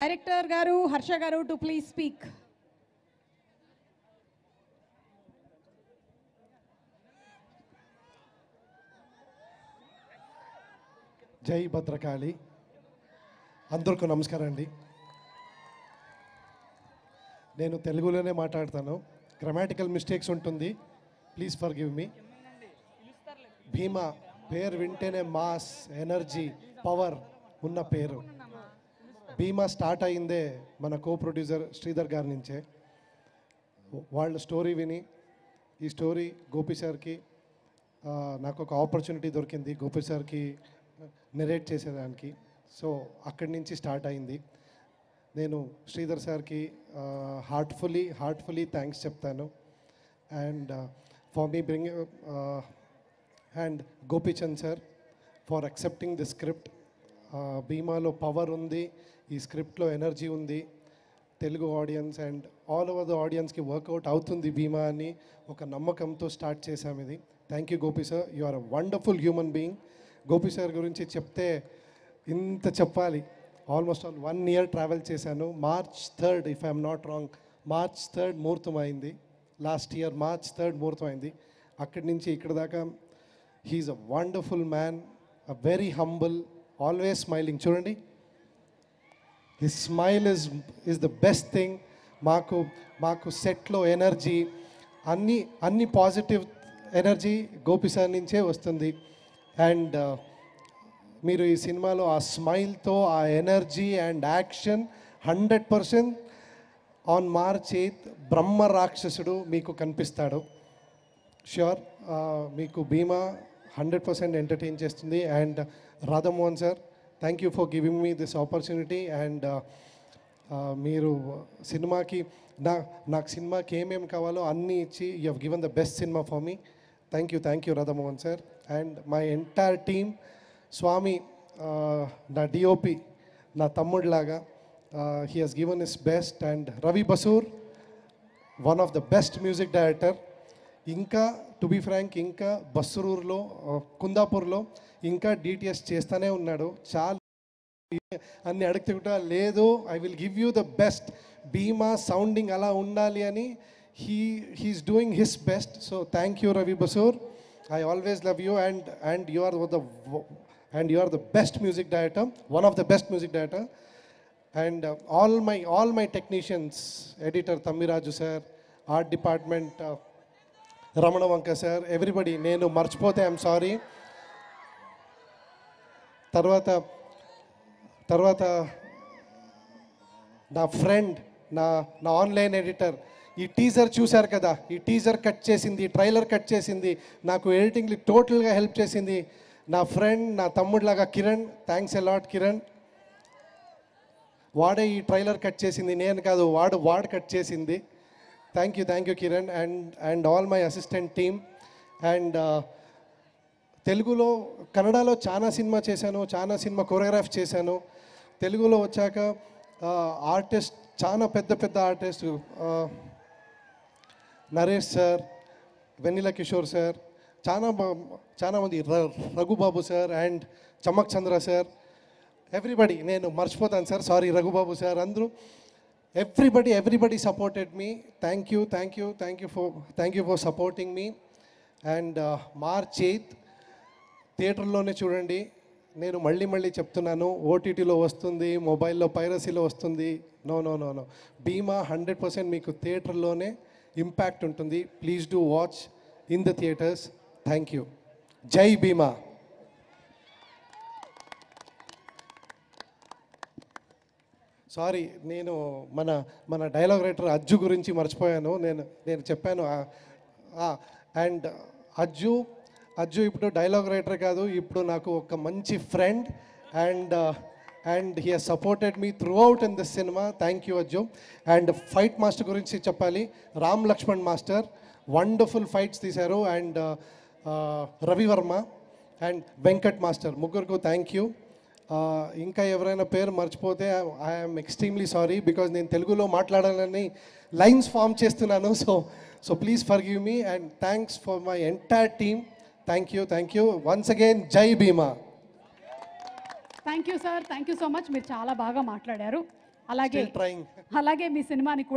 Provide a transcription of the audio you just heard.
Director Garu, Harsha Garu to please speak. జై భద్రకాళి అందరికీ నమస్కారం అండి. నేను తెలుగులోనే మాట్లాడతాను. గ్రామాటికల్ మిస్టేక్స్ ఉంటుంది, ప్లీజ్ ఫర్గివ్ మీ. భీమా పేరు వింటేనే మాస్, ఎనర్జీ, పవర్ ఉన్న పేరు. భీమా స్టార్ట్ అయిందే మన కో ప్రొడ్యూసర్ శ్రీధర్ గారి నుంచే. వాళ్ళ స్టోరీ విని ఈ స్టోరీ గోపి సార్కి నాకు ఒక ఆపర్చునిటీ దొరికింది గోపి సార్కి నెరేట్ చేసేదానికి. సో అక్కడి నుంచి స్టార్ట్ అయింది. నేను శ్రీధర్ సార్కి హార్ట్ఫుల్లీ థ్యాంక్స్ చెప్తాను. And for me bring and Gopichand sir for accepting the script. భీమాలో పవర్ ఉంది, ఈ స్క్రిప్ట్లో ఎనర్జీ ఉంది. Telugu audience and all over the ఆడియన్స్కి వర్కౌట్ అవుతుంది భీమా అని ఒక నమ్మకంతో స్టార్ట్ చేశాము ఇది. Thank you Gopi sir, you are a wonderful human being. Gopi sir గురించి చెప్తే ఇంత చెప్పాలి. ఆల్మోస్ట్ 1 year ట్రావెల్ చేశాను. March 3rd if I'm not wrong, March 3rd ముహూర్తం అయింది. లాస్ట్ ఇయర్ March 3rd ముహూర్తం అయింది. అక్కడి నుంచి ఇక్కడ దాకా he's a wonderful man, a very humble, always smiling. చూడండి, his smile is the best thing. మాకు సెట్లో ఎనర్జీ అన్ని పాజిటివ్ ఎనర్జీ గోపి సార్ నుంచే వస్తుంది. అండ్ మీరు ఈ సినిమాలో ఆ స్మైల్తో, ఆ energy and action 100% on March 8th బ్రహ్మ రాక్షసుడు మీకు కనిపిస్తాడు. ష్యూర్ మీకు భీమా 100% ఎంటర్టైన్ చేస్తుంది. And Radhamohan sir, thank you for giving me this opportunity. And మీరు సినిమాకి నాకు సినిమాకి ఏమేమి కావాలో అన్నీ ఇచ్చి you have given the best cinema for me. Thank you Radhamohan sir. And my entire team, Swamy నా డిఓపి, నా తమ్ముడిలాగా, he has given his best. And Ravi Basrur, one of the best music director. ఇంకా టు బీ ఫ్రాంక్, ఇంకా బస్సూరులో కుందాపూర్లో ఇంకా DTS చేస్తూనే ఉన్నాడు. చాలా అన్ని అడుగుతుంటా, లేదు I will give you the best, Bheema sounding అలా ఉండాలి అని he's doing his best. So thank you Ravi Basrur, I always love you. And you are the best music director, one of the best music director. And all my technicians, editor Tammiraju sir, art department Ramana Vanka sir, everybody, nenu marchipothe I'm sorry. Tarvata నా friend, నా online editor, ఈ teaser చూశారు కదా, ఈ teaser cut చేసింది, trailer cut చేసింది, నాకు ఎడిటింగ్లో టోటల్గా హెల్ప్ చేసింది నా ఫ్రెండ్, నా తమ్ముడిలాగా Kiran. Thanks a lot Kiran. వాడే ఈ ట్రైలర్ కట్ చేసింది, నేను కాదు, వాడు కట్ చేసింది. Thank you Kiran. And all my assistant team. And తెలుగులో, కన్నడలో చాలా సినిమా చేశాను, చాలా సినిమా కొరియోగ్రాఫ్ చేశాను. తెలుగులో వచ్చాక ఆర్టిస్ట్, చాలా పెద్ద artist, Naresh sir, Vennela Kishore sir, చాలా మంది, Raghubabu sir and Chammak Chandra sir, everybody. నేను మర్చిపోతాను సార్, సారీ రఘుబాబు సార్, అందరూ everybody supported me. Thank you for supporting me. And March 8th థియేటర్లోనే చూడండి. నేను మళ్ళీ చెప్తున్నాను, ఓటీటీలో వస్తుంది, మొబైల్లో పైరసీలో వస్తుంది. నో, భీమా 100% మీకు థియేటర్లోనే ఇంపాక్ట్ ఉంటుంది. Please do watch in the theatres. Thank you. జై భీమా. సారీ, నేను మన డైలాగ్ రైటర్ అజ్జు గురించి మర్చిపోయాను. నేను చెప్పాను. అండ్ అజ్జు ఇప్పుడు డైలాగ్ రైటర్ కాదు, ఇప్పుడు నాకు ఒక మంచి friend. And he has supported me throughout in this cinema. Thank you Ajju. And fight master గురించి చెప్పాలి, Ram Lakshman master wonderful fights తీశారు. And Ravi Varma and Venkat master, ముగ్గురికి థ్యాంక్ యూ. ఇంకా ఎవరైనా పేరు మర్చిపోతే ఐఎమ్ ఎక్స్ట్రీమ్లీ సారీ, బికాజ్ నేను తెలుగులో మాట్లాడాలని లైన్స్ ఫామ్ చేస్తున్నాను. So please forgive me. And thanks for my entire team. Thank you once again. జై Bhimaa. Thank you sir, thank you so much. మీరు చాలా బాగా మాట్లాడారు. అలాగే ట్రైంగ్ అలాగే మీ సినిమాని కూడా